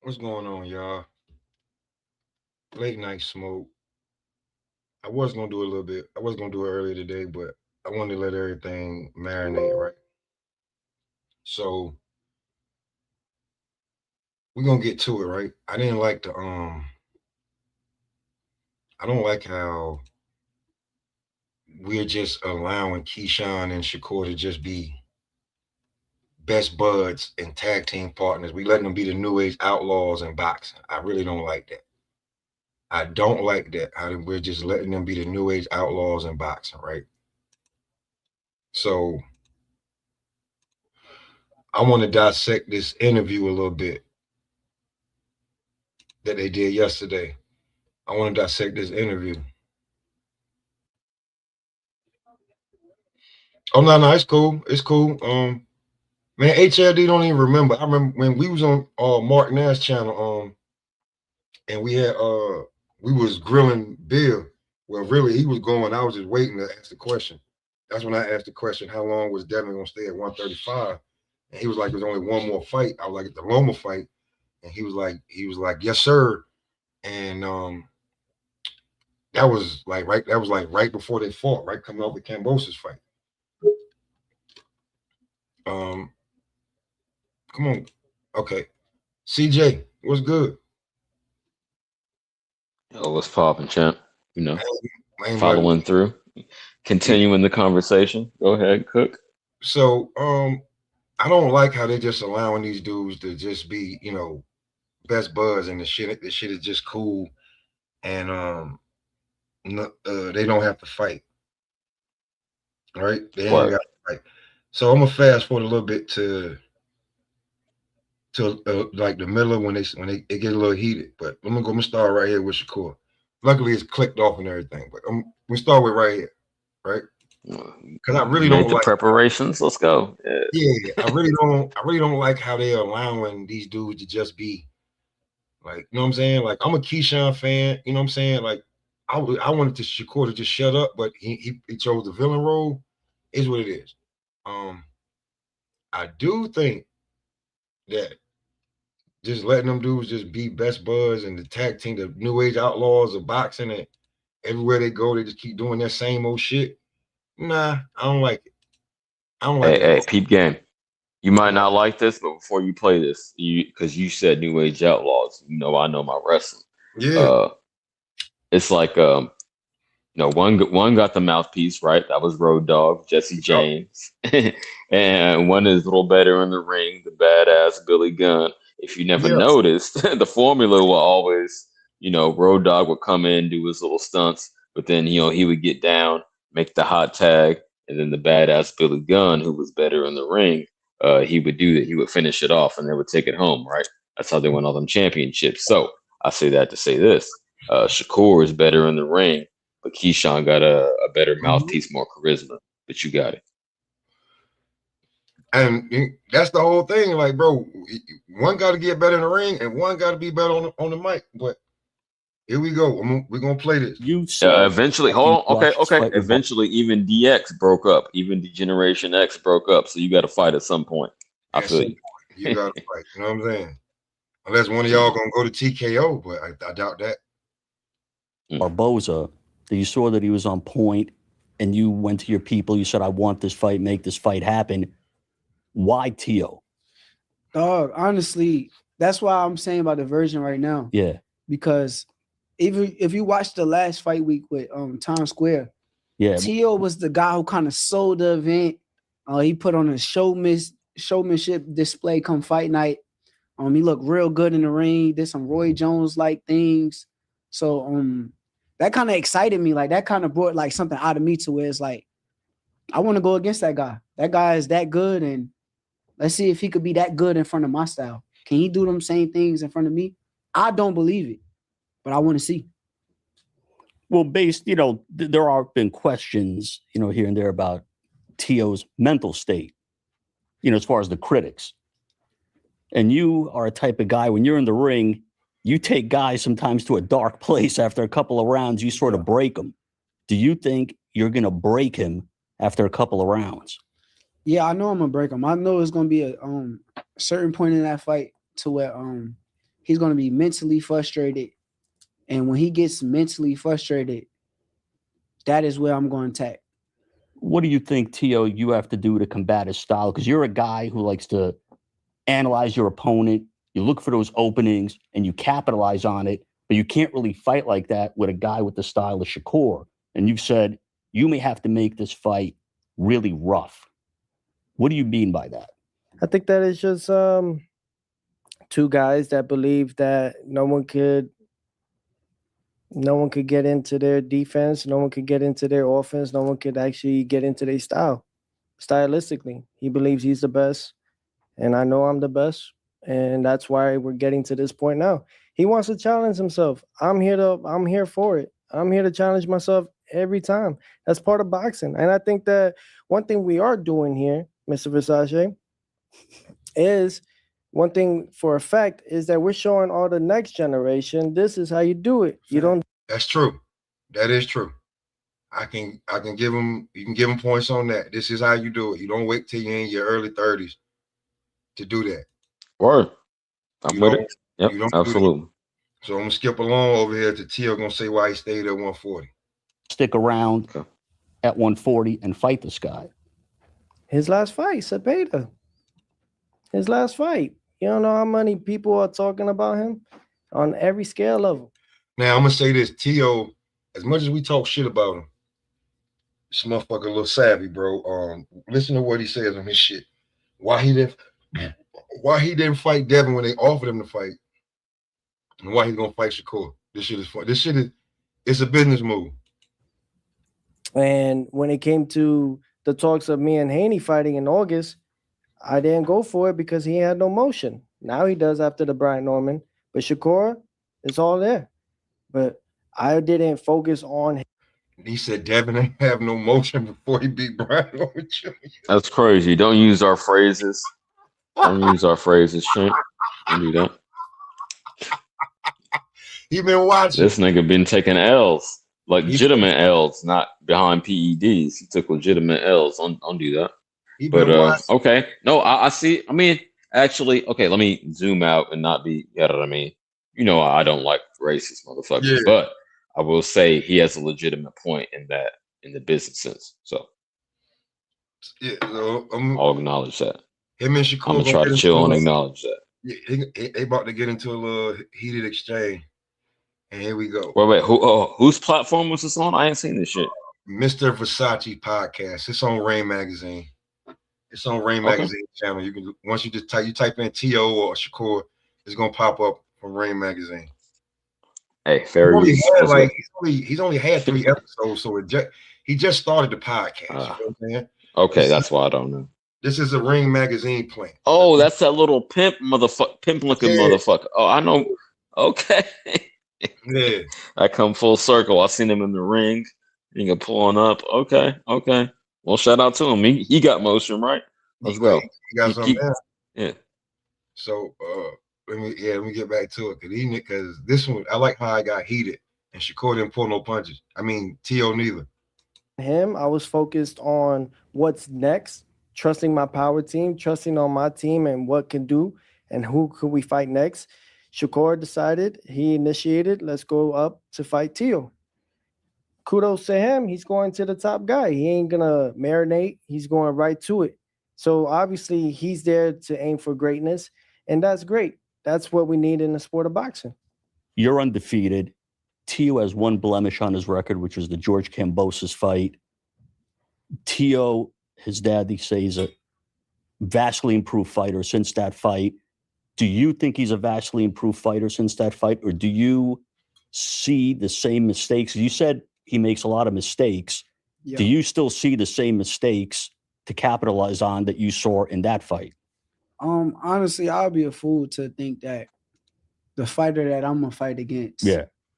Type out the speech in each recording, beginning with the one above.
What's going on, y'all? Late night smoke. I was gonna do a little bit. I was gonna do it earlier today, but I wanted to let everything marinate, right? So we're gonna get to it, right? I don't like how we're just allowing Keyshawn and Shakur to just be best buds and tag team partners. We letting them be the new age outlaws in boxing. I really don't like that. I don't like that. How we're just letting them be the new age outlaws in boxing, right? So I want to dissect this interview a little bit that they did yesterday. I want to dissect this interview. Oh no, it's cool. It's cool. Man, HLD don't even remember. I remember when we was on Mark Nash channel, and we was grilling Bill. Well, really, he was going. I was just waiting to ask the question. That's when I asked the question, how long was Devin gonna stay at 135? And he was like, there's only one more fight. I was like, the Loma fight, and he was like, yes, sir. And that was like right before they fought, right coming off the Cambosis fight. Um, come on, okay, CJ, what's good? Yo, what's poppin', champ? You know, I ain't like following through, continuing the conversation. Go ahead, Cook. so. I don't like how they're just allowing these dudes to just be, best buds and the shit. The shit is just cool, and no, they don't have to fight, right? They ain't Word. got to fight. So I'm gonna fast forward a little bit to like the middle when they get a little heated. But I'm gonna start right here with Shakur. Luckily, it's clicked off and everything. But we start with right here, right? Because I You really made don't the like. preparations. Let's go. Yeah. Yeah, I really don't like how they're allowing these dudes to just be like, you know what I'm saying? Like, I'm a Keyshawn fan, you know what I'm saying? Like, I wanted to Shakur to just shut up, but he chose the villain role. Is what it is. Um, I do think that just letting them dudes just be best buds and the tag team, the new age outlaws of boxing, and everywhere they go, they just keep doing that same old shit. Nah, I don't like it. I don't like Hey, it at hey, all. peep game. You might not like this, but before you play this, because you said New Age Outlaws, I know my wrestling. Yeah, Uh, it's like one got the mouthpiece right. That was Road Dog Jesse yup, James, and one is a little better in the ring, the badass Billy Gunn. If you never yeah. noticed, the formula will always, Road Dog would come in, do his little stunts, but then he would get down, make the hot tag, and then the badass Billy Gunn, who was better in the ring, he would do that. He would finish it off, and they would take it home. Right? That's how they won all them championships. So I say that to say this: Shakur is better in the ring, but Keyshawn got a better Mhm. mouthpiece, more charisma. But you got it. And that's the whole thing. Like, bro, one got to get better in the ring, and one got to be better on the mic. But here we go. We're gonna play this. You said Eventually, after you hold on. Okay, watched his okay. fight with Bob. Eventually, even DX broke up. Even Degeneration X broke up. So you got to fight at some point. I At feel some you. point, you got to fight. You know what I'm saying? Unless one of y'all Mhm, gonna go to TKO, but I doubt that. mhm. Barboza, that you saw that he was on point and you went to your people, you said, I want this fight, make this fight happen. Why Tio? Dog, honestly, that's why I'm saying about the version right now. Yeah. Because even if you watch the last fight week with Times Square, Yeah. Tio was the guy who kind of sold the event. He put on a showmanship display come fight night. He looked real good in the ring. He did some Roy Jones like things. So that kind of excited me. Like that kind of brought like something out of me to where it's like I want to go against that guy. That guy is that good, and let's see if he could be that good in front of my style. Can he do them same things in front of me? I don't believe it, but I want to see. Well, based, there are been questions, here and there about Tio's mental state, as far as the critics. And you are a type of guy, when you're in the ring, you take guys sometimes to a dark place after a couple of rounds, you sort of break them. Do you think you're going to break him after a couple of rounds? Yeah, I know I'm gonna break him. I know it's gonna be a certain point in that fight to where he's going to be mentally frustrated. And when he gets mentally frustrated, that is where I'm going to attack. What do you think, Tio, you have to do to combat his style? Because you're a guy who likes to analyze your opponent. You look for those openings and you capitalize on it, but you can't really fight like that with a guy with the style of Shakur. And you've said you may have to make this fight really rough. What do you mean by that? I think that is just two guys that believe that no one could get into their defense, no one could get into their offense, no one could actually get into their style. Stylistically, he believes he's the best, and I know I'm the best, and that's why we're getting to this point now. He wants to challenge himself. I'm here for it. I'm here to challenge myself every time. That's part of boxing. And I think that one thing we are doing here, Mr. Versace, is one thing for a fact is that we're showing all the next generation this is how you do it. You don't. That's true. That is true. I can give him. You can give him points on that. This is how you do it. You don't wait till you're in your early 30s to do that. Word. I'm You with don't- it. Yep, you don't do absolutely. So I'm gonna skip along over here to Tio. Gonna say why he stayed at 140. Stick around Okay. at 140 and fight this guy. His last fight, Cepeda. His last fight. You don't know how many people are talking about him on every scale level. Now I'm gonna say this, Tio. As much as we talk shit about him, this motherfucker a little savvy, bro. Listen to what he says on his shit. Why he didn't fight Devin when they offered him to fight, and why he's gonna fight Shakur. This shit is fun. It's a business move. And when it came to the talks of me and Haney fighting in August, I didn't go for it because he had no motion. Now he does after the Brian Norman. But Shakur, it's all there. But I didn't focus on him. He said Devin ain't have no motion before he beat Brian Over Jr. That's crazy. Don't use our phrases. Don't use our phrases, champ. Don't do that. He been watching. This nigga been taking L's, legitimate L's, not behind PEDs. He took legitimate L's. Don't do that. He been But watching. okay, no, I see. I mean, actually, okay. Let me zoom out and not be. You know what I mean? You know, I don't like racist motherfuckers, Yeah. but I will say he has a legitimate point in the business sense. So Yeah, I'll acknowledge that. him and Shakur I'm gonna try to chill and acknowledge that. Yeah, they about to get into a little heated exchange, and here we go. Wait. Whose platform was this on? I ain't seen this shit. Mr. Versace podcast. It's on Rain Magazine. It's on Rain Okay. Magazine channel. You can once you just type in T.O. or Shakur, it's gonna pop up from Rain Magazine. Hey, fair use. He's only had 3 episodes, so he just started the podcast. You know what I'm saying? Okay, that's why I don't know. This is a Ring Magazine plant. Oh, that's that little pimp looking motherfucker. Oh, I know. Okay. Yeah. I come full circle. I seen him in the ring. Nigga pulling up. Okay. Well, shout out to him. He got motion, right? Let's go. He got something there. Yeah. So let me get back to it because this one I like how I got heated and Shakur didn't pull no punches. I mean T.O. neither. Him, I was focused on what's next, trusting my power team, trusting on my team and what can do and who could we fight next. Shakur decided, he initiated, let's go up to fight Tio. Kudos to him. He's going to the top guy. He ain't gonna marinate. He's going right to it. So obviously he's there to aim for greatness, and that's great. That's what we need in the sport of boxing. You're undefeated. Tio has one blemish on his record, which was the George Kambosos fight. Tio, his dad, they say, is a vastly improved fighter since that fight. Do you think he's a vastly improved fighter since that fight, or do you see the same mistakes? You said he makes a lot of mistakes. Yeah. Do you still see the same mistakes to capitalize on that you saw in that fight? Honestly, I'll be a fool to think that the fighter that I'm gonna fight against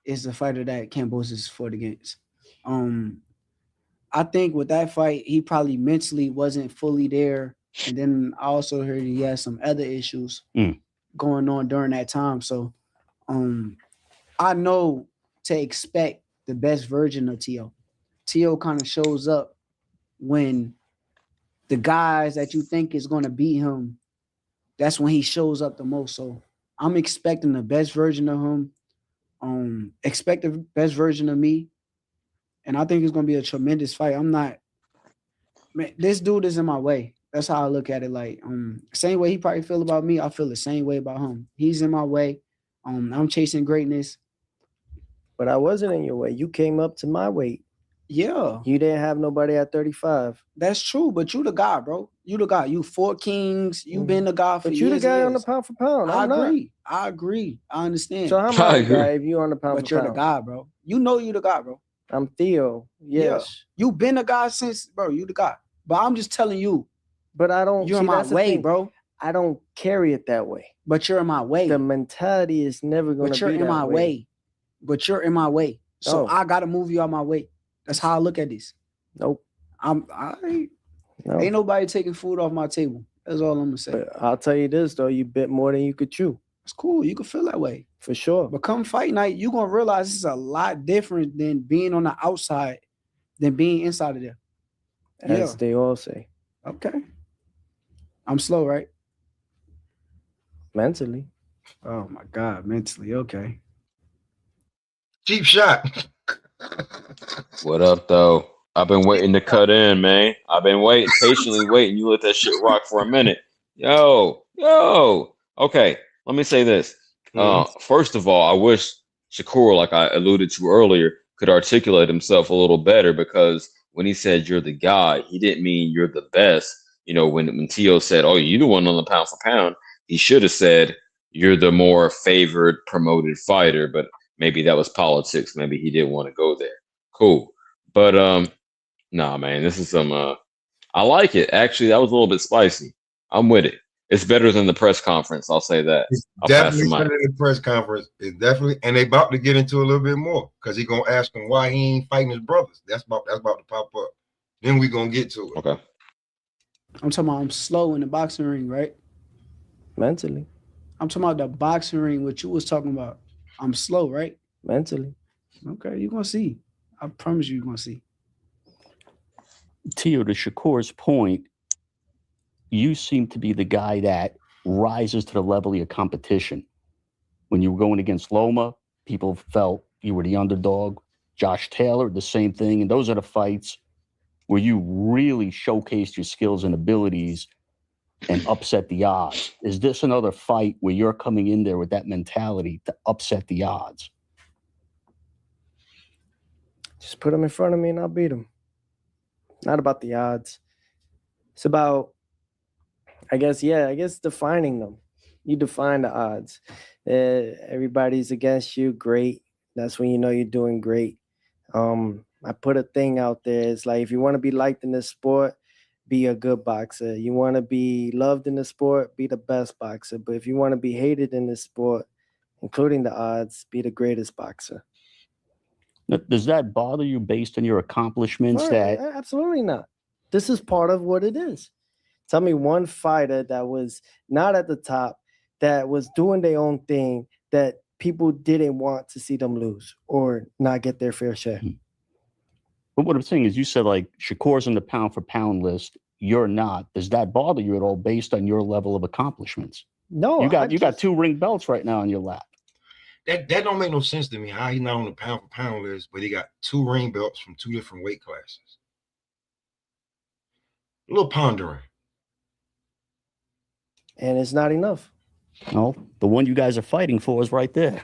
is the fighter that Kambosos fought against. I think with that fight, he probably mentally wasn't fully there. And then I also heard he had some other issues going on during that time. So I know to expect the best version of Tio. Tio kind of shows up when the guys that you think is going to beat him, that's when he shows up the most. So I'm expecting the best version of him. Expect the best version of me. And I think it's gonna be a tremendous fight. I'm not, man, this dude is in my way. That's how I look at it. Like, same way he probably feel about me, I feel the same way about him. He's in my way. I'm chasing greatness. But I wasn't in your way. You came up to my weight. Yeah, You didn't have nobody at 35. that's true. But you the guy, bro. You the guy. You 4 kings. You been the guy for But years. you the guy and on the years. pound for pound. I I'm not. agree. I agree. I understand. So how am I I the agree. guy if you on the pound but for you're pound? the guy, bro. You know you the guy, bro. I'm Theo. Yes. You been the guy since, bro. You the guy. But I'm just telling you, But I don't you're see in my that's the way, thing. bro. I don't carry it that way. But you're in my way. The mentality is never going But to you're be in that my way. But you're in my way. So No. I gotta move you out my way. That's how I look at this. Nope. I No. ain't nobody taking food off my table. That's all I'm gonna say. But I'll tell you this though, you bit more than you could chew. It's cool. You can feel that way. For sure. But come fight night, you're gonna realize this is a lot different than being on the outside than being inside of there. As they all say. Okay. I'm slow, right? Mentally. Oh my God, mentally. Okay. Cheap shot. What up, though? I've been waiting to cut in, man. I've been patiently waiting. You let that shit rock for a minute. Yo. Okay, let me say this. First of all, I wish Shakur, like I alluded to earlier, could articulate himself a little better, because when he said you're the guy, he didn't mean you're the best. You know, when Tio said, "Oh, you the one on the pound for pound," he should have said you're the more favored, promoted fighter. But maybe that was politics. Maybe he didn't want to go there. Cool. But nah, man, this is some I like it. Actually, that was a little bit spicy. I'm with it. It's better than the press conference, I'll say that. It's I'll pass definitely the better mic. than the press conference. It's definitely, and they about to get into a little bit more because he gonna ask him why he ain't fighting his brothers. That's about to pop up. Then we gonna get to it. Okay. I'm talking about I'm slow in the boxing ring, right? Mentally. I'm talking about the boxing ring, what you was talking about. I'm slow, right? Mentally. Okay, you're gonna see. I promise you're gonna see. Tio, to Shakur's point, you seem to be the guy that rises to the level of your competition. When you were going against Loma, people felt you were the underdog. Josh Taylor, the same thing. And those are the fights where you really showcased your skills and abilities and upset the odds. Is this another fight where you're coming in there with that mentality to upset the odds? Just put them in front of me and I'll beat them. Not about the odds. It's about, I guess defining them. You define the odds. Everybody's against you, great. That's when you know you're doing great. I put a thing out there. It's like, if you want to be liked in this sport, be a good boxer. You want to be loved in the sport, be the best boxer. But if you want to be hated in this sport, including the odds, be the greatest boxer. Now, does that bother you based on your accomplishments? Right, absolutely not. This is part of what it is. Tell me one fighter that was not at the top, that was doing their own thing, that people didn't want to see them lose or not get their fair share. But what I'm saying is, you said like Shakur's on the pound for pound list. You're not. Does that bother you at all based on your level of accomplishments? No, you got 2 ring belts right now on your lap. That don't make no sense to me. How he not on the pound for pound list, but he got 2 ring belts from 2 different weight classes. A little pondering. And it's not enough. No, the one you guys are fighting for is right there.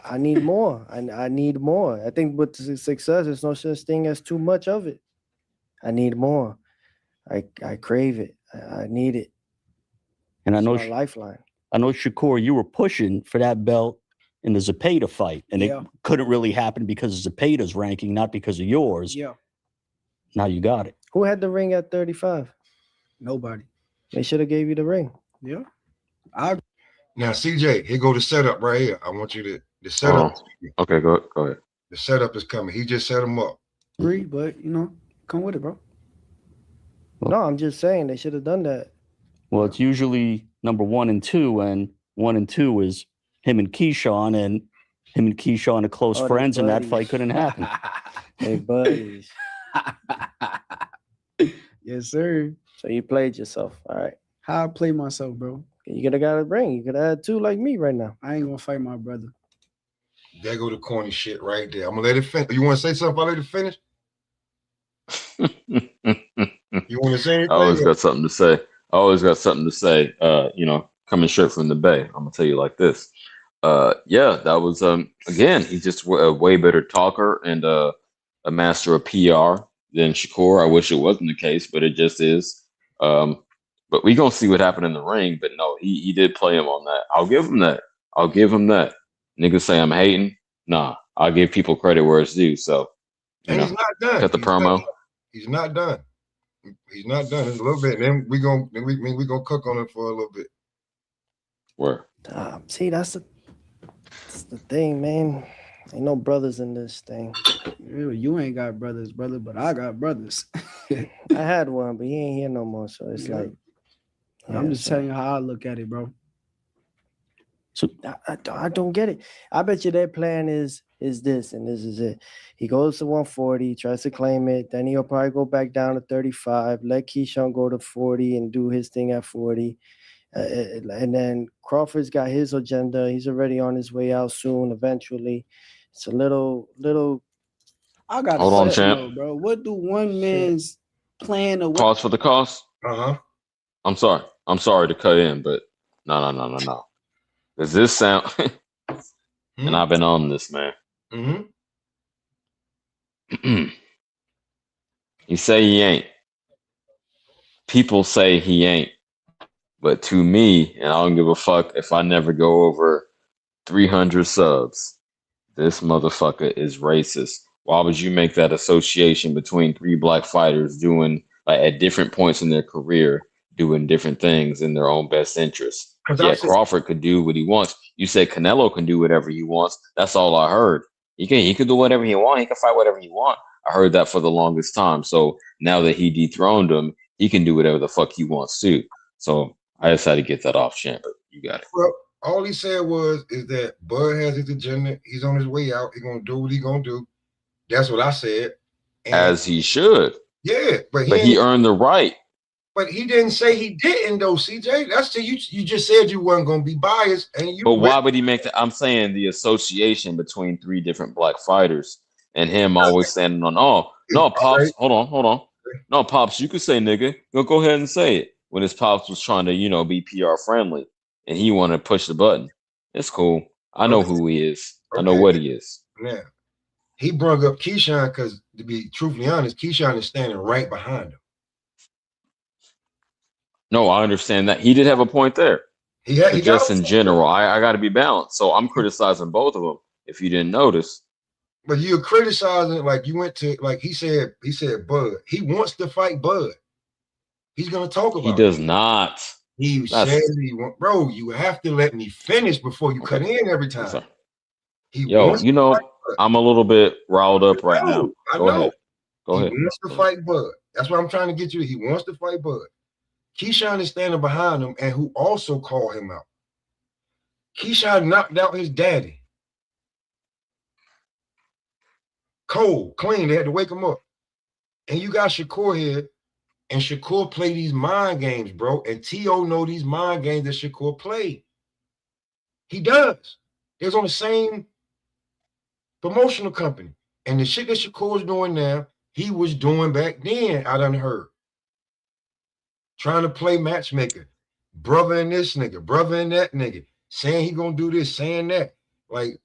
I need more. I need more. I think with success, there's no such thing as too much of it. I need more. I crave it. I need it. And I know it's my lifeline. I know, Shakur, you were pushing for that belt in the Zepeda fight, and it couldn't really happen because of Zepeda's ranking, not because of yours. Yeah. Now you got it. Who had the ring at 35? Nobody. They should have gave you the ring. Yeah. Now, CJ, here go the setup right here. I want you to the setup. Okay, go ahead. The setup is coming. He just set him up. Agree, but come with it, bro. No, I'm just saying they should have done that. Well, it's usually number 1 and 2, and 1 and 2 is him and Keyshawn, and him and Keyshawn are close friends, and that fight couldn't happen. Hey, buddies. Yes, sir. So you played yourself. All right. How I play myself, bro. You could have got a ring. You could have had 2 like me right now. I ain't gonna fight my brother. There go the corny shit right there. I'm gonna let it finish. You want to say something? I'll let it finish. You want to say anything? I always got something to say. Coming straight from the Bay. I'm gonna tell you like this. Yeah, that was again. He's just a way better talker and a master of PR than Shakur. I wish it wasn't the case, but it just is. But we gonna see what happened in the ring. But no, he did play him on that. I'll give him that. Niggas say I'm hating. Nah, I'll give people credit where it's due. So, and he's not done. Cut the promo. He's not done. He's not done. It's a little bit. Then we gonna cook on it for a little bit. Where? See, that's the thing, man. Ain't no brothers in this thing. You ain't got brothers, brother, but I got brothers. I had one, but he ain't here no more. So it's like, I'm just telling you how I look at it, bro. So I don't get it. I bet you their plan is this, and this is it. He goes to 140, tries to claim it. Then he'll probably go back down to 35. Let Keyshawn go to 40 and do his thing at 40. And then Crawford's got his agenda. He's already on his way out soon, eventually. It's a little. I got Hold a on, question, champ. though, bro. What do one man's plan or what? Pause for the cost. I'm sorry to cut in, but no. Does this sound? And I've been on this, man. You say he ain't. People say he ain't. But to me, and I don't give a fuck if I never go over 300 subs, this motherfucker is racist. Why would you make that association between 3 black fighters doing, like, at different points in their career, doing different things in their own best interest? Yeah, Crawford could do what he wants. You said Canelo can do whatever he wants. That's all I heard. He can do whatever he wants. He can fight whatever he wants. I heard that for the longest time. So now that he dethroned him, he can do whatever the fuck he wants to. So I just had to get that off, champ. But you got it. Well, all he said is that Bud has his agenda. He's on his way out. He's gonna do what he's gonna do. That's what I said. And as he should. Yeah, but he earned the right. But he didn't say he didn't, though, CJ. That's you just said you weren't gonna be biased, and you. But why would he make that? I'm saying the association between 3 different black fighters and him always standing on. Oh no, Pops. Right. Hold on. No, Pops. You could say nigga. Go ahead and say it. When his Pops was trying to, be PR friendly, and he wanted to push the button. It's cool. I know who he is. I know what he is. Yeah. He brought up Keyshawn because, to be truthfully honest, Keyshawn is standing right behind him. No, I understand that. He did have a point there. He just in general, I got to be balanced. So I'm criticizing both of them, if you didn't notice. But you're criticizing, like you went to, like he said, Bud. He wants to fight Bud. He's going to talk about it. He does not. He said he wants, bro, you have to let me finish before you cut in every time. I'm a little bit riled up right now. Go ahead. He wants to fight Bud. That's what I'm trying to get you. He wants to fight Bud. Keyshawn is standing behind him, and who also called him out. Keyshawn knocked out his daddy. Cold, clean. They had to wake him up. And you got Shakur here, and Shakur play these mind games, bro. And T.O. know these mind games that Shakur played. He does. They was on the same promotional company. And the shit that Shakur's doing now, he was doing back then, I done heard. Trying to play matchmaker. Brother and this nigga, brother and that nigga. Saying he gonna do this, saying that. Like,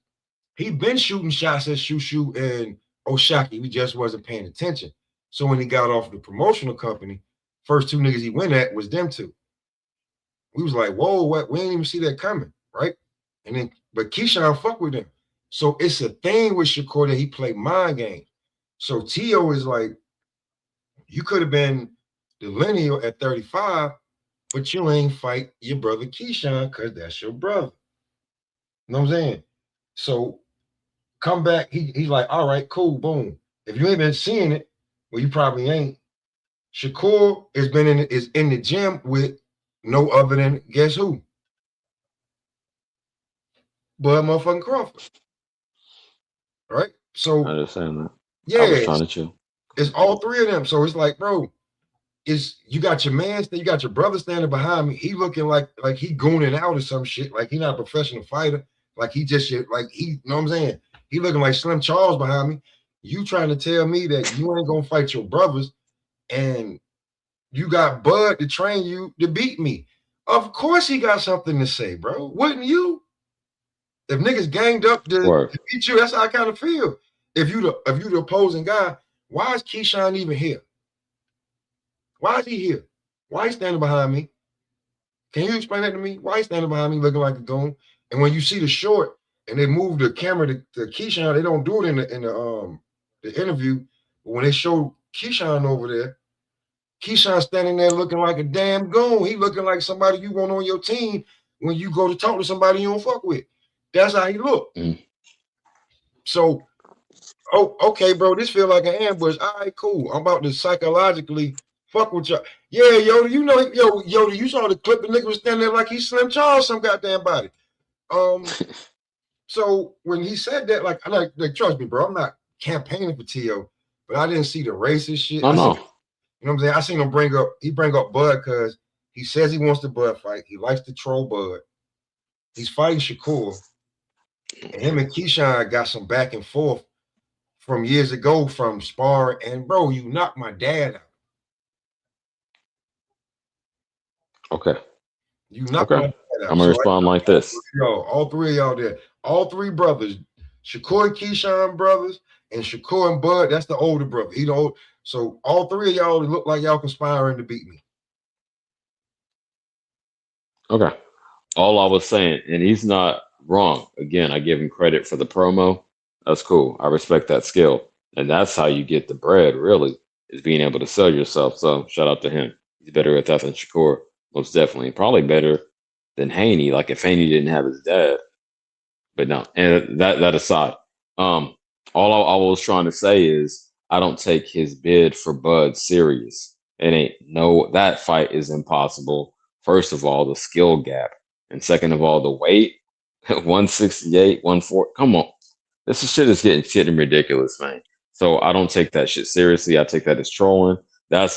he been shooting shots at Shushu and Oshaki. We just wasn't paying attention. So when he got off the promotional company, first 2 niggas he went at was them 2. We was like, whoa, what? We didn't even see that coming, right? And then, but Keyshawn fuck with him. So it's a thing with Shakur that he played mind games. So T.O. is like, you could have been the lineal at 35, but you ain't fight your brother Keyshawn because that's your brother. You know what I'm saying? So come back. He's like, all right, cool, boom. If you ain't been seeing it, well, you probably ain't. Shakur is in the gym with no other than guess who? Bud motherfucking Crawford. Right? So I understand that. Yeah, I was trying to chill. It's all 3 of them. So it's like, bro, is you got your man, you got your brother standing behind me. He looking like he gooning out or some shit. Like he not a professional fighter. Like he just like he, you know what I'm saying? He looking like Slim Charles behind me. You trying to tell me that you ain't gonna fight your brothers and you got Bud to train you to beat me? Of course he got something to say, bro. Wouldn't you? If niggas ganged up to beat you, that's how I kind of feel. If you the opposing guy, why is Keyshawn even here? Why is he here? Why he standing behind me? Can you explain that to me? Why he standing behind me looking like a goon? And when you see the short and they move the camera to Keyshawn, they don't do it in the interview. But when they show Keyshawn over there, Keyshawn standing there looking like a damn goon. He looking like somebody you want on your team when you go to talk to somebody you don't fuck with. That's how he look. So, okay, bro, this feel like an ambush. All right, cool. I'm about to psychologically fuck with y'all. Yeah, Yoda, you know, Yoda, you saw the clip. The nigga was standing there like he's Slim Charles, some goddamn body. So when he said that, like trust me, bro, I'm not campaigning for T.O., but I didn't see the racist shit. No. You know what I'm saying? I seen him bring up Bud because he says he wants the Bud fight. He likes to troll Bud. He's fighting Shakur. And him and Keyshawn got some back and forth from years ago from sparring. And bro, you knocked my dad out. Okay. You knocked my dad out. I'm gonna respond like this. All three of y'all there. All three brothers, Shakur and Keyshawn brothers, and Shakur and Bud, that's the older brother. He the old. So all three of y'all look like y'all conspiring to beat me. Okay. All I was saying, and he's not wrong. Again, I give him credit for the promo. That's cool. I respect that skill. And that's how you get the bread, really, is being able to sell yourself. So shout out to him. He's better at that than Shakur, most definitely. Probably better than Haney, like if Haney didn't have his dad. But no, and that aside, all I was trying to say is I don't take his bid for Bud serious. That fight is impossible. First of all, the skill gap. And second of all, the weight, 168, 140. Come on. This shit is getting ridiculous, man. So I don't take that shit seriously. I take that as trolling. That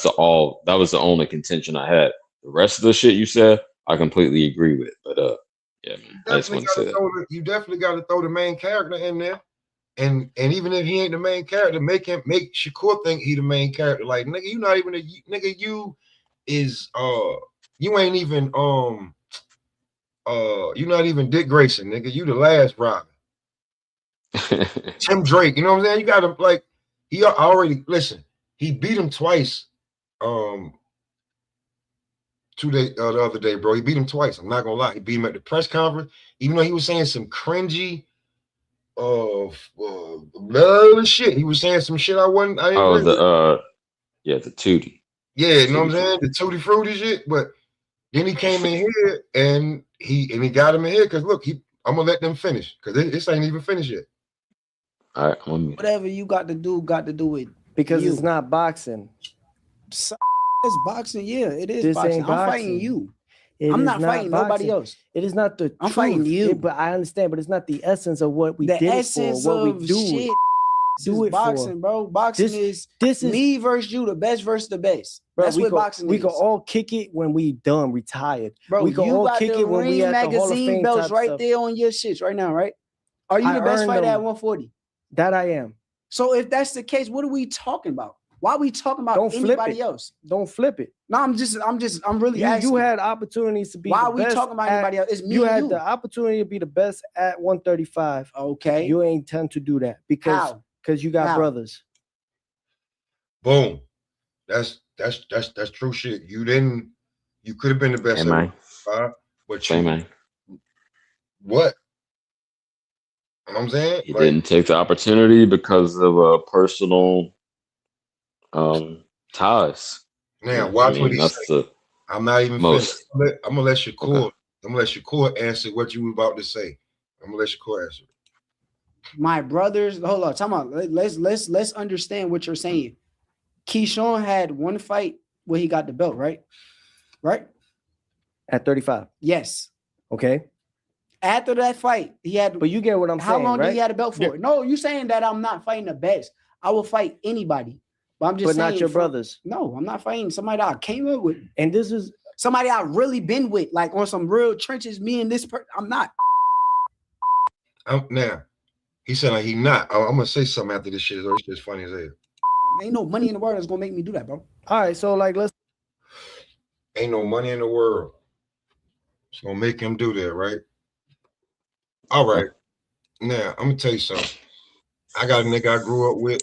was the only contention I had. The rest of the shit you said, I completely agree with. But yeah, man. I just want to say that. You definitely got to throw the main character in there. And even if he ain't the main character, make Shakur think he the main character. Like, nigga, you not even you ain't even you not even Dick Grayson, nigga. You the last Robin. Tim Drake, you know what I'm saying? You got him like he already he beat him twice. The other day, bro. He beat him twice. I'm not gonna lie. He beat him at the press conference, even though he was saying some cringy shit. He was saying some shit I didn't the Tootie. Yeah, you know what I'm saying? The Tutti Frutti shit. But then he came in here and he got him in here because look, I'm gonna let them finish because this ain't even finished yet. All right, whatever you got to do it because it's not boxing. It's boxing, yeah, it is this boxing. I'm fighting you. I'm not fighting nobody else. It is not the I'm fighting you. But I understand, but it's not the essence of what we did it for. What we do. Shit. Do it boxing, for. Bro. Boxing is me versus you, the best versus the best. Bro, that's what boxing is. We can all kick it when we done retired. Bro, we can all kick it when we at the Hall of Fame belts right there on your shits right now, right? Are you the best fighter at 140? That I am. So if that's the case, what are we talking about? Why are we talking about anybody else? Don't flip it. No, I'm really asking. You had opportunities to be why are we talking about anybody else? It's me. You had the opportunity to be the best at 135. Okay. You ain't tend to do that because you got brothers. Boom. That's true shit. You could have been the best at but man. What? You know what I'm saying? He didn't take the opportunity because of personal ties. Now watch what he said. I'm not even finished. I'm gonna let Shakur answer what you were about to say. I'm gonna let Shakur answer. My brothers, hold on, talk about. Let's understand what you're saying. Keyshawn had one fight where he got the belt, right? Right? At 35. Yes. Okay. After that fight, he had. But you get what I'm saying. How long right? did he have a belt for? Yeah. No, you saying that I'm not fighting the best. I will fight anybody. But I'm just But saying, not your brothers. No, I'm not fighting somebody that I came up with. And this is Somebody I really been with, like on some real trenches. Me and this person, I'm not. Now, he said like he not. I'm gonna say something after this shit. This shit's funny as hell. Ain't no money in the world that's gonna make me do that, bro. all right. So like, let's. Ain't no money in the world. It's gonna make him do that, right? All right. Now, I'm gonna tell you something. I got a nigga I grew up with.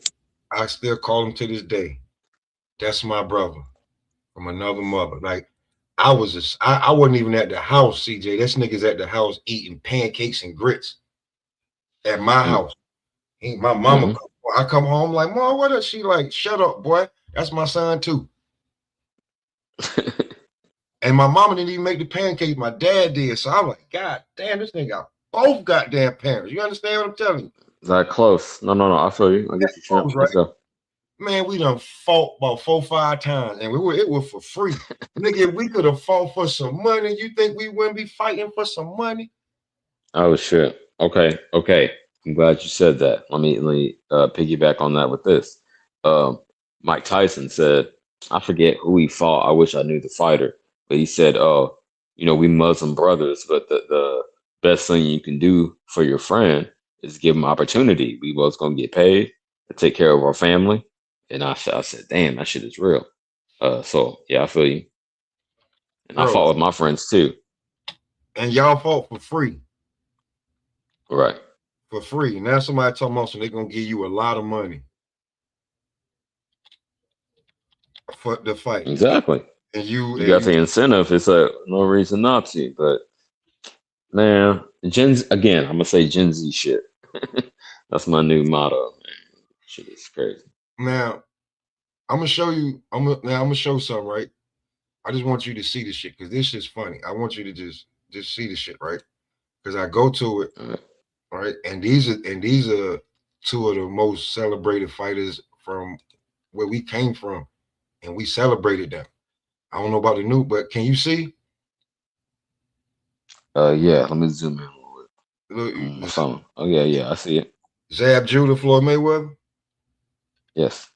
I still call him to this day. That's my brother from another mother. Like, I wasn't even at the house, CJ. This nigga's at the house eating pancakes and grits at my house. My mama, I come home like, Mom, what is she like? Shut up, boy. That's my son too. And my mama didn't even make the pancakes. My dad did. So I'm like, God damn, this nigga got both goddamn parents. You understand what I'm telling you? Is that close? No. I feel you. I get you, champ. Right. Let's go. Man, we done fought about 4-5 times, and it was for free. Nigga, if we could have fought for some money, you think we wouldn't be fighting for some money? Oh shit. Okay. I'm glad you said that. Let me piggyback on that with this. Mike Tyson said, I forget who he fought. I wish I knew the fighter, but he said, "Oh, we Muslim brothers, but the best thing you can do for your friend is give him opportunity. We both gonna get paid to take care of our family." And I said, "Damn, that shit is real." So yeah, I feel you. And I fought with my friends too. And y'all fought for free. Right. For free. Now somebody talking about so they're gonna give you a lot of money for the fight. Exactly. And you got the incentive. It's no reason not to. But man, I'm gonna say Gen Z shit. That's my new motto, man. Shit is crazy. Now, I'm gonna show you. I'm gonna show something, right? I just want you to see this shit because this shit's funny. I want you to just see the shit, right? Because I go to it, right? And these are two of the most celebrated fighters from where we came from, and we celebrated them. I don't know about the new, but can you see? Yeah. Let me zoom in a little bit. Look, On my phone. Oh yeah, I see it. Zab Judah, Floyd Mayweather. Yes.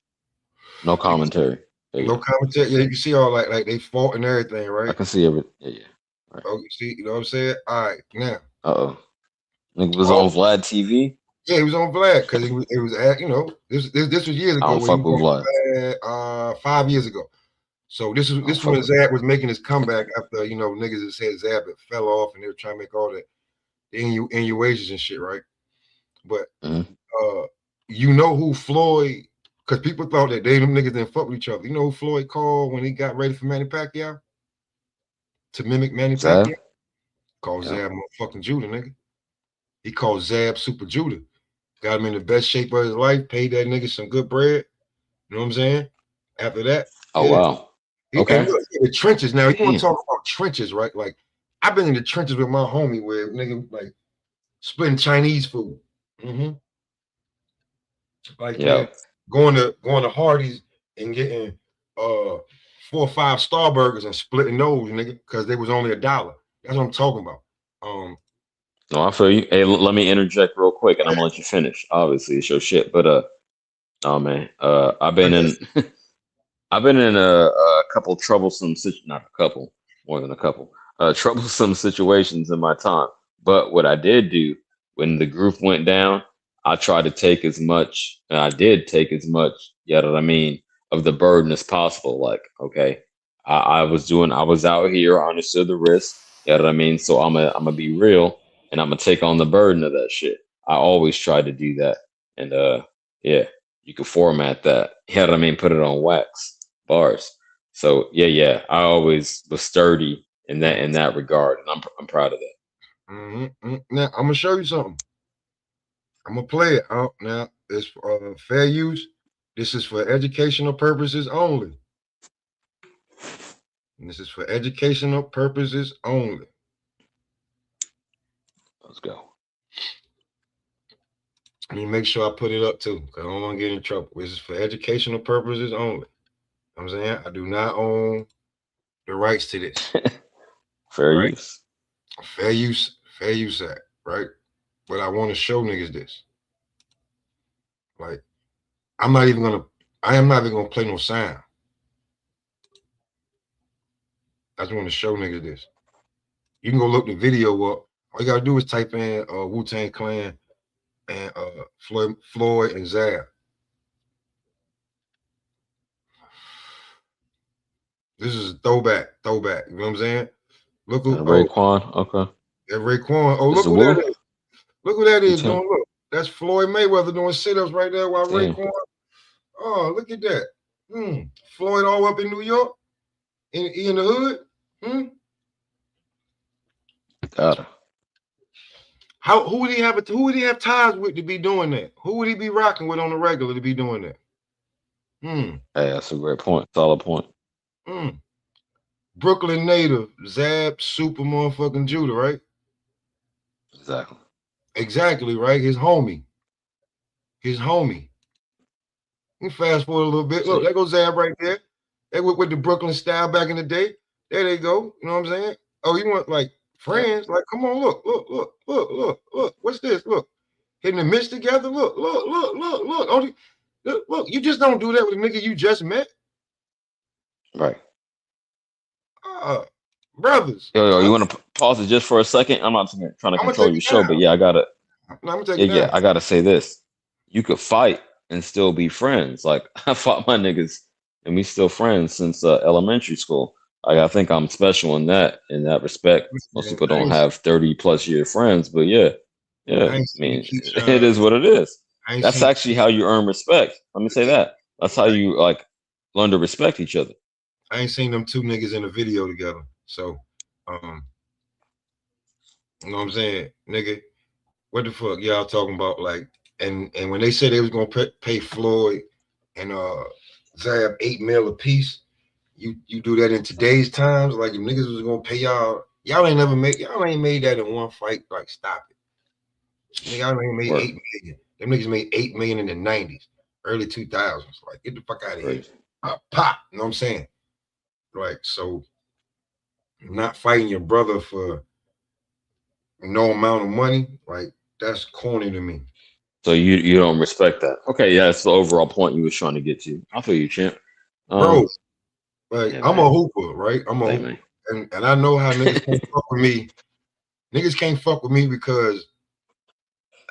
No commentary. No commentary. Yeah, you can see all like they fought and everything, right? I can see everything. Yeah. Right. Oh, see, you know what I'm saying? All right, now. It was on Vlad TV. Yeah, he was on Vlad because it was at, this was years ago. I don't fuck with Vlad. 5 years ago. So this was when Zab was making his comeback after niggas that said Zab had fell off and they were trying to make all that innuations and shit, right? But you know who Floyd? Because people thought that them niggas didn't fuck with each other. You know who Floyd called when he got ready for Manny Pacquiao to mimic Manny Pacquiao? Called Zab motherfucking Judah, nigga. He called Zab Super Judah. Got him in the best shape of his life. Paid that nigga some good bread. You know what I'm saying? After that. Wow. Okay. The trenches. Now, you want to talk about trenches, right? Like, I've been in the trenches with my homie where nigga like splitting Chinese food. Like going to Hardee's and getting 4 or 5 Star Burgers and splitting those, nigga, because they was only $1. That's what I'm talking about. No, I feel you. Hey, let me interject real quick, and I'm gonna let you finish. Obviously, it's your shit, but oh man, I've been in a couple troublesome, not a couple, more than a couple, troublesome situations in my time. But what I did do when the group went down, I tried to take as much, and I did take as much, you know what I mean, of the burden as possible. Like, okay, I was out here, I understood the risk, you know what I mean. So I'm gonna be real, and I'm gonna take on the burden of that shit. I always try to do that, and yeah, you can format that, you know what I mean, put it on wax bars. So yeah, I always was sturdy in that regard, and I'm proud of that. Now I'm gonna show you something. I'm gonna play it out now. It's fair use. This is for educational purposes only. And this is for educational purposes only. Let's go. Let me make sure I put it up too, because I don't want to get in trouble. This is for educational purposes only. You know what I'm saying? I do not own the rights to this. Fair use. Fair use act, right? But I want to show niggas this. Like, I'm not even gonna I am not even gonna play no sound. I just want to show niggas this. You can go look the video up. All you gotta do is type in Wu-Tang Clan and Floyd and Zab. This is a throwback. You know what I'm saying? Look who Raekwon. Okay. Raekwon. Oh, This look is who Wu. that is. Look who that is Wu-Tang. doing. Look, that's Floyd Mayweather doing sit-ups right there while Damn. Raekwon. Oh, look at that. Floyd all up in New York. In the hood. Got it. Who would he have ties with to be doing that? Who would he be rocking with on the regular to be doing that? Hey, that's a great point. Solid point. Brooklyn native, Zab, super motherfucking Judah, right? Exactly, right? His homie. You fast forward a little bit. Look, there goes Zab right there. They went with the Brooklyn style back in the day. There they go. You know what I'm saying? Oh, you want like friends? Like, come on, look. What's this? Look. Hitting the mitts together. Look. Look, you just don't do that with a nigga you just met. Right. Brothers. Yo, you want to pause it just for a second? I'm not trying to control your show, but yeah, I gotta. I'm gonna take it down. I gotta say this. You could fight and still be friends. Like I fought my niggas, and we still friends since elementary school. Like I think I'm special in that respect. Most people don't have 30+ year friends, but yeah. I mean, it is what it is. That's actually how you earn respect. Let me say that. That's how you like learn to respect each other. I ain't seen them two niggas in a video together. So, you know what I'm saying, nigga? What the fuck y'all talking about? Like, and when they said they was gonna pay Floyd and Zab $8 million a piece, you do that in today's times, like if niggas was gonna pay y'all ain't made that in one fight. Like, stop it. Y'all ain't made 8 million. Them niggas made 8 million in the 90s, early 2000s. Like, get the fuck out of here. Pop, you know what I'm saying? Like, so not fighting your brother for no amount of money, like that's corny to me. So you don't respect that. Okay, yeah, that's the overall point you was trying to get to. I feel you, champ. Bro, like I'm a hooper, right? I'm a hooper. And I know how niggas can't fuck with me. Niggas can't fuck with me because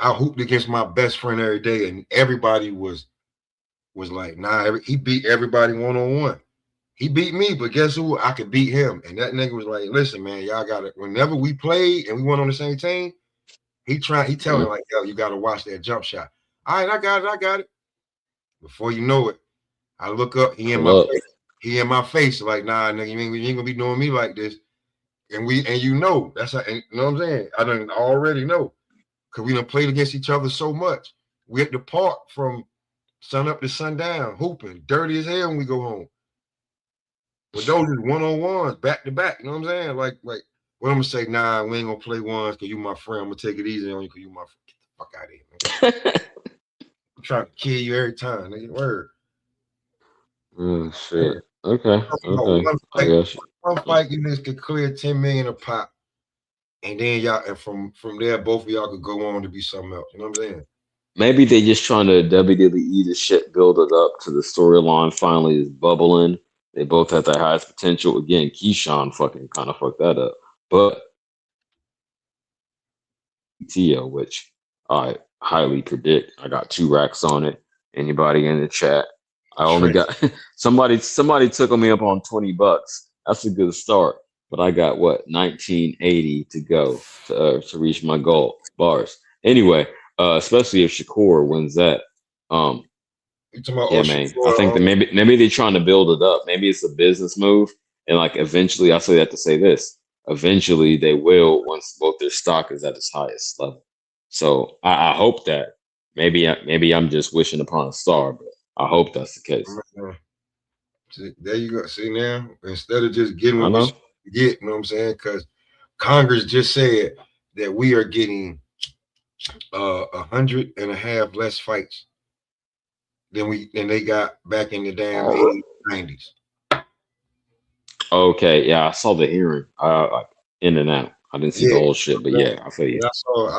I hooped against my best friend every day, and everybody was like, nah, he beat everybody one-on-one. He beat me, but guess who? I could beat him. And that nigga was like, listen, man, y'all got it. Whenever we played and we went on the same team, he telling me like, yo, you got to watch that jump shot. All right, I got it. Before you know it, I look up, he in my face, like, nah, nigga, you ain't gonna be doing me like this. And you know, that's how, and you know what I'm saying? I done already know. Cause we done played against each other so much. We at the park from sun up to sundown, hooping, dirty as hell when we go home. But those is one-on-ones, back to back. You know what I'm saying? Like, what I'm gonna say? Nah, we ain't gonna play ones because you my friend. I'm gonna take it easy on you because you my friend. Get the fuck out of here, man. I'm trying to kill you every time, nigga. Word. Oh shit. Okay. I guess one fight you niggas could clear 10 million a pop, and then y'all, and from there, both of y'all could go on to be something else. You know what I'm saying? Maybe they just trying to WWE the shit, build it up to the storyline. Finally, is bubbling. They both have their highest potential. Again, Keyshawn fucking kind of fucked that up, but Tio, which I highly predict. I got 2 racks on it. Anybody in the chat? I only got somebody took me up on $20. That's a good start. But I got what 1980 to go to reach my goal bars. Anyway, especially if Shakur wins that. Yeah, man. I think that maybe they're trying to build it up. Maybe it's a business move, and like eventually, I say that to say this. Eventually, they will once both their stock is at its highest level. So I hope that maybe I'm just wishing upon a star, but I hope that's the case. See, there you go. See now, instead of just getting what we get, you know what I'm saying? Because Congress just said that we are getting 100.5 less fights than they got back in the damn 80s, 90s. Okay, yeah, I saw the hearing. Like in and out. I didn't see the whole shit, but yeah, I feel you. I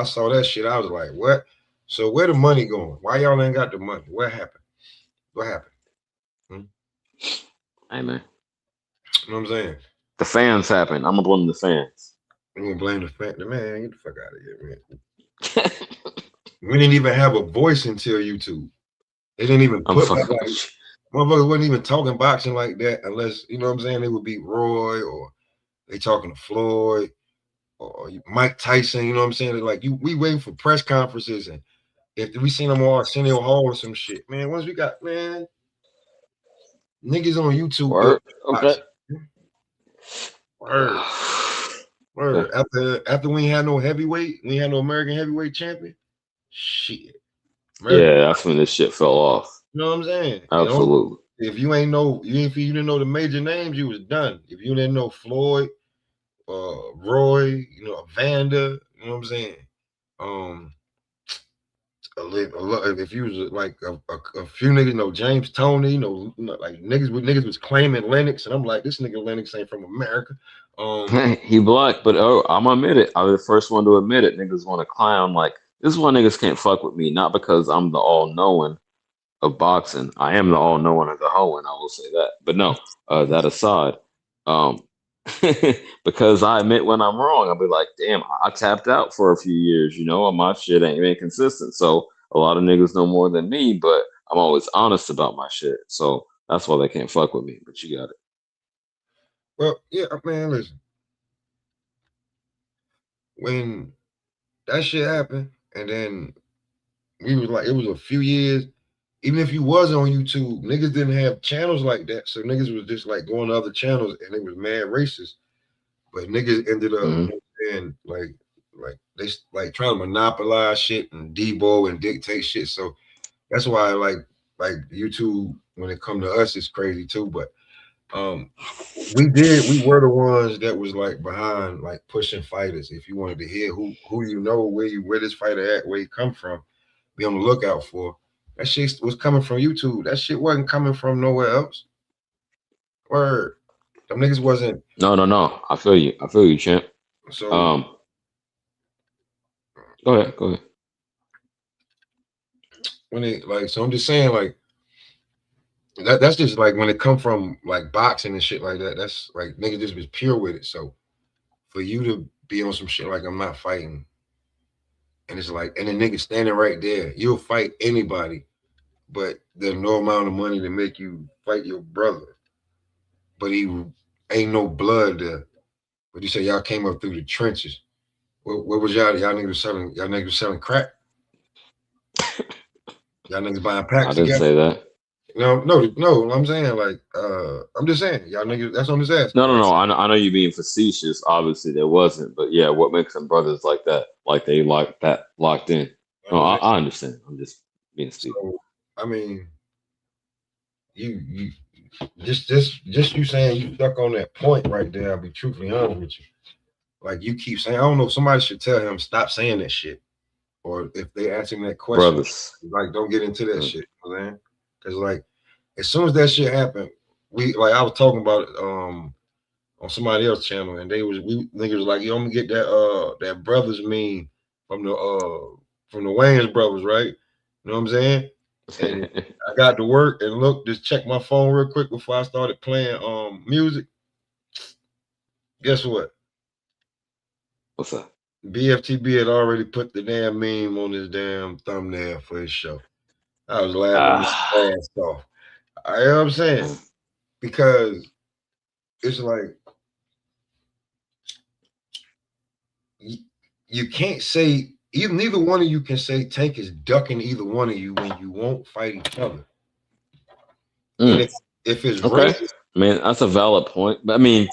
saw that shit. I was like, what? So where the money going? Why y'all ain't got the money? What happened? Hey man, You know what I'm saying? the fans happen. I'm gonna blame the fans. I'm gonna blame the fact that, man, get the fuck out of here, man. We didn't even have a voice until YouTube. They didn't even I'm put back fucking like with motherfuckers wasn't even talking boxing like that unless you know what I'm saying. They would beat Roy or they talking to Floyd or Mike Tyson. You know what I'm saying? They're like we waiting for press conferences and if we seen them all at Arsenio Hall or some shit, man. Once we got man niggas on you. YouTube built Word. Okay. boxing. Word. Word. Okay. After we ain't had no heavyweight, we ain't had no American heavyweight champion. Shit. American, Yeah, that's when this shit fell off. you know what I'm saying? You know, Absolutely. if you ain't know, if you didn't know the major names, you was done. If you didn't know Floyd, Roy, you know, Evander, you know what I'm saying? Um, if you was like a few niggas, you know, James Tony, like niggas was claiming Lennox, and I'm like, this nigga Lennox ain't from America. He black, but I'm gonna admit it. I'm the first one to admit it. Niggas want to clown. Like, this is why niggas can't fuck with me. Not because I'm the all knowing of boxing. I am the all knowing of the hoeing. I will say that. But no, that aside, um, because I admit when I'm wrong. I'll be like, damn, I tapped out for a few years. You know, and my shit ain't been consistent. So a lot of niggas know more than me, but I'm always honest about my shit. So that's why they can't fuck with me. But you got it. well, yeah, man, listen, when that shit happened, and then we was like, it was a few years. Even if you was on YouTube, niggas didn't have channels like that, so niggas was just like going to other channels, and it was mad racist. But niggas ended up Hmm. and like they like trying to monopolize shit and debo and dictate shit. So that's why like YouTube when it come to us is crazy too. But um we were the ones that was like behind like pushing fighters. If you wanted to hear who you know where this fighter at, where he come from, be on the lookout for. That shit was coming from YouTube. That shit wasn't coming from nowhere else. Or them niggas wasn't. No, no, no. I feel you. I feel you, champ. So Um, Go ahead. Go ahead. when it like, so I'm just saying like that's just like when it come from like boxing and shit like that. That's like niggas just was pure with it. So for you to be on some shit like I'm not fighting, and it's like, and the nigga standing right there, you'll fight anybody, but there's no amount of money to make you fight your brother. But he ain't no blood there. But you say y'all came up through the trenches. What was y'all niggas selling? Y'all niggas selling crack? Y'all niggas buying I packs didn't together? say that. No. I'm saying like I'm just saying y'all niggas. That's what I'm just asking. No, no, Like no. I know you being facetious. Obviously, there wasn't. But yeah, what makes them brothers like that? Like they like that locked in. I'm No, just I understand. I'm just being stupid. so I mean you just you saying you stuck on that point right there. I'll be truthfully honest with you. Like you keep saying, I don't know. Somebody should tell him stop saying that shit. Or if they ask him that question, Brothers. like don't get into that Mm. shit, you know what I'm saying? Because like as soon as that shit happened, we like I was talking about it on somebody else's channel, and we niggas was like, yo, I'm gonna get that brothers meme from the Wayans brothers, right? You know what I'm saying? And I got to work and look, just check my phone real quick before I started playing music. Guess what? What's that? BFTB had already put the damn meme on his damn thumbnail for his show. I was laughing my Ah. ass off. I know what I'm saying? Mm. Because it's like you, you can't say either neither one of you can say Tank is ducking either one of you when you won't fight each other. And Mm. if it's Okay. racist, I mean, that's a valid point. But I mean,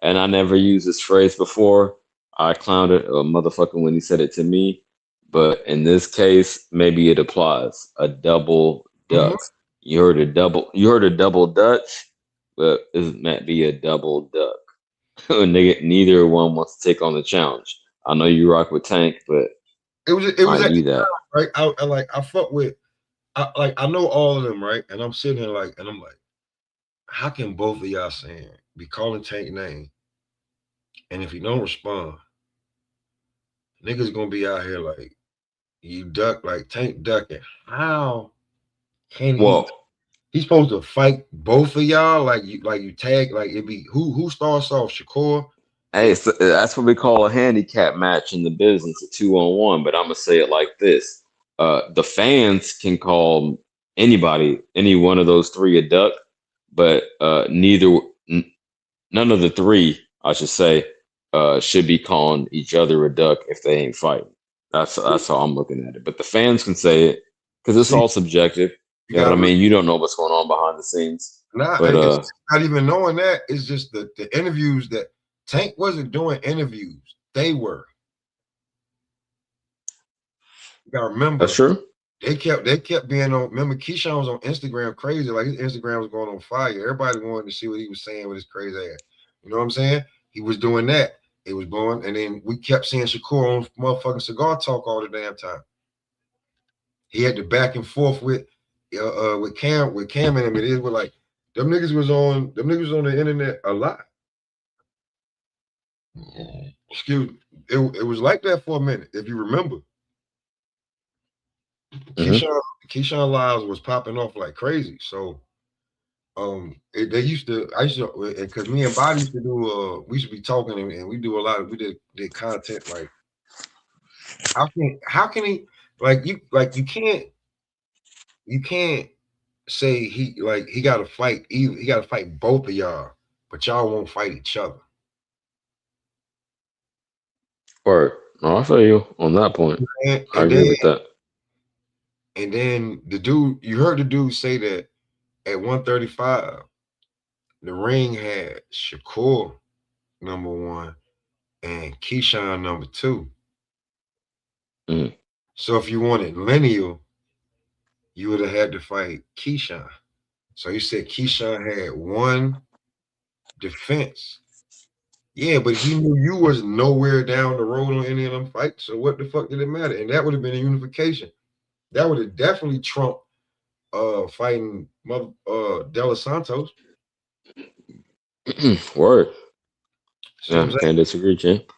and I never used this phrase before. I clowned it a motherfucker when he said it to me. But in this case, maybe it applies. A double mhm, duck. You heard a double. You heard a double Dutch, but it might be a double duck. Neither one wants to take on the challenge. I know you rock with Tank, but it was are at the you that? right. I like I fuck with I know all of them, right? And I'm sitting here like and I'm like, how can both of y'all saying be calling Tank name? And if he don't respond, niggas gonna be out here like you duck like Tank ducking. How can he? Well, He's supposed to fight both of y'all, like you tag, like it'd be who starts off, Shakur. Hey, that's what we call a handicap match in the business, a 2-on-1. But I'm gonna say it like this: the fans can call anybody, any one of those three, a duck, but none of the three, I should say, should be calling each other a duck if they ain't fighting. That's how I'm looking at it. But the fans can say it because it's See, all subjective. you You know what I gotta mean? You don't know what's going on behind the scenes. But it's not even knowing that. It's just the interviews that Tank wasn't doing interviews. They were. You gotta remember, that's true. they kept being on. Remember, Keyshawn was on Instagram crazy, like his Instagram was going on fire. Everybody wanted to see what he was saying with his crazy ass. You know what I'm saying? He was doing that. It was blowing, and then we kept seeing Shakur on motherfucking Cigar Talk all the damn time. He had the back and forth with Cam and him. It is with like them niggas was on the internet a lot. Excuse me. It was like that for a minute, if you remember. Mhm. Keyshawn Lives was popping off like crazy. So I used to because me and Body used to do we used to be talking and we do a lot of we did content like how can he you can't say he got to fight either. He got to fight both of y'all, but y'all won't fight each other. Word. No, I feel you on that point. And, I and agree then with that. and then the dude, you heard the dude say that at 135, the ring had Shakur number one and Keyshawn number two. Mhm. So if you wanted lineal, you would have had to fight Keyshawn. So you said Keyshawn had one defense. Yeah, but he knew you was nowhere down the road on any of them fights. So what the fuck did it matter? And that would have been a unification. That would have definitely trumped fighting De Los Santos. Word. See what I'm Yeah, saying? can't disagree, champ.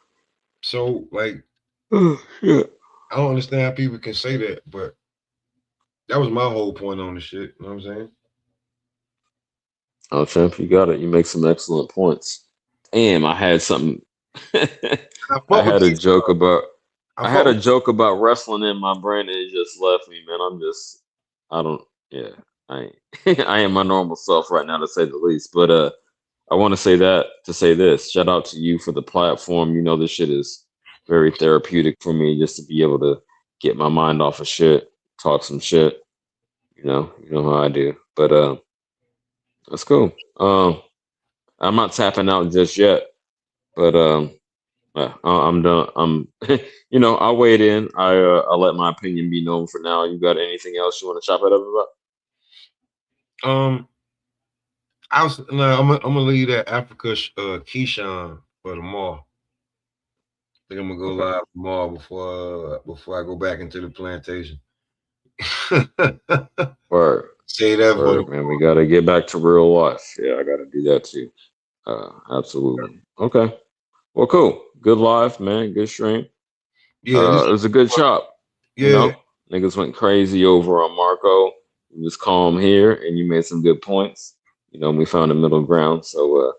So like Oh, shit. I don't understand how people can say that, but that was my whole point on the shit. You know what I'm saying? Oh, champ, you got it. You make some excellent points. Damn, I had something. I I fuck with had a joke about. I I had fuck a with joke about wrestling in my brain, and it just left me, man. I don't. Yeah, I ain't. I am my normal self right now, to say the least. But I want to say that to say this. Shout out to you for the platform. You know, this shit is very therapeutic for me, just to be able to get my mind off of shit, talk some shit. You know how I do. But that's cool. I'm not tapping out just yet, but I'm done. I'll wait in. I'll let my opinion be known for now. You got anything else you want to chop it up about? I was no, I'm gonna leave that Africa Keyshawn for tomorrow. I think I'm gonna go Okay. live tomorrow before I go back into the plantation. Word, Say that for word, man. We gotta get back to real life. Yeah, I gotta do that too. Absolutely. Okay. Well, cool. Good live, man. Good stream. yeah, this It was a good chop. You yeah, know, niggas went crazy over on Marco. He was calm here, and you made some good points. We found a middle ground, so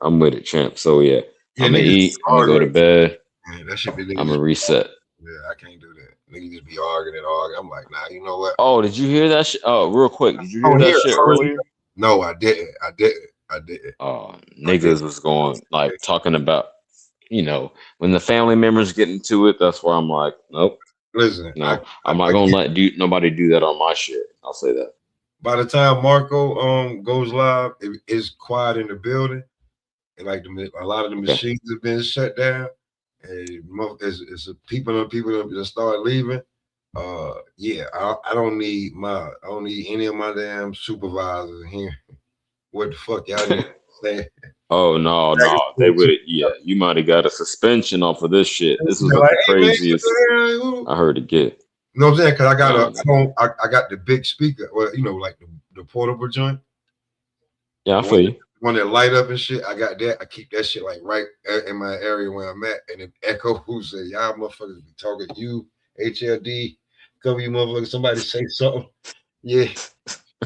I'm with it, champ. So yeah, yeah, I'm gonna niggas eat. I'm gonna go to arguing. bed. Man, that shit be I'm niggas gonna just reset. yeah, I can't do that. Niggas just be arguing and arguing. I'm like, nah, you know what? Oh, did you hear that shit? Oh, real quick, did you I hear don't that hear shit earlier? no, I didn't. I didn't. I didn't. Oh, I didn't. niggas was going like talking about, when the family members get into it. That's where I'm like, nope, Listen, I'm not I gonna get let nobody do that on my shit. I'll say that. by the time Marco goes live, it's quiet in the building. And like a lot of the Okay. machines have been shut down, and it's people that start leaving. Yeah, I don't need any of my damn supervisors in here. What the fuck y'all need to say? Oh no, they would. Yeah, you might have got a suspension off of this shit. This was Like, the hey man, craziest I heard it get. you know what I'm saying? Because Oh no. I got the big speaker, well, like the portable joint, Yeah, I the feel you. one that light up and shit. I got that. I keep that shit like right in my area where I'm at, and it echoes. Say, y'all motherfuckers be talking. You HLD, cover you motherfuckers. Somebody say something. Yeah,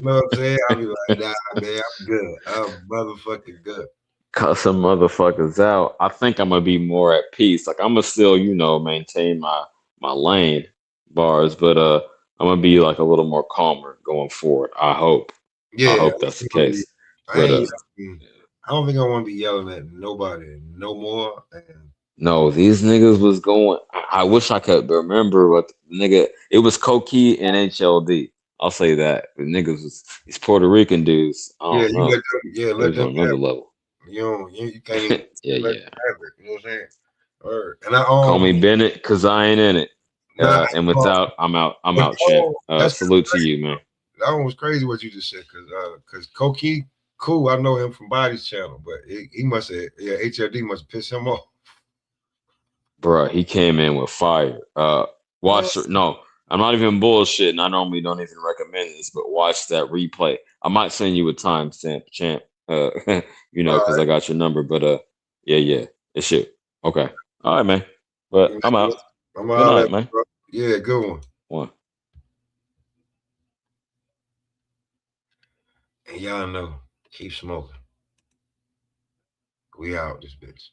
You know what I'm saying? I'll be like, nah, man, I'm good. I'm motherfucking good. Cut some motherfuckers out. I think I'm gonna be more at peace. Like I'm gonna still, maintain my lane bars, but I'm gonna be like a little more calmer going forward. I hope. I Yeah, hope that's the case. I But ain't. I don't think I want to be yelling at nobody no more. And no, these niggas was going. I wish I could remember what the nigga. It was Koki and HLD. I'll say that. The niggas was these Puerto Rican dudes. I yeah, don't you let know. them. Yeah, It let was them on another have level. it. You can't even Yeah, let yeah. them have it. You know what I'm saying? Or and I Call me Bennett, cause I ain't in it. nah, And without, I'm out. I'm but out, champ. that's Salute to crazy. you, man. That one was crazy what you just said, cause Koki, cool. I know him from Body's channel, but he must have HLD must have pissed him off. Bruh, he came in with fire. Uh, No, I'm not even bullshitting. I normally don't even recommend this, but watch that replay. I might send you a timestamp, champ. all Because I right, got your number. But yeah, it's shit. Okay, all right, man. But I'm out. I'm gonna Good holler at night, you, man. bro. Yeah, good one. One. And y'all know, keep smoking. We out this bitch.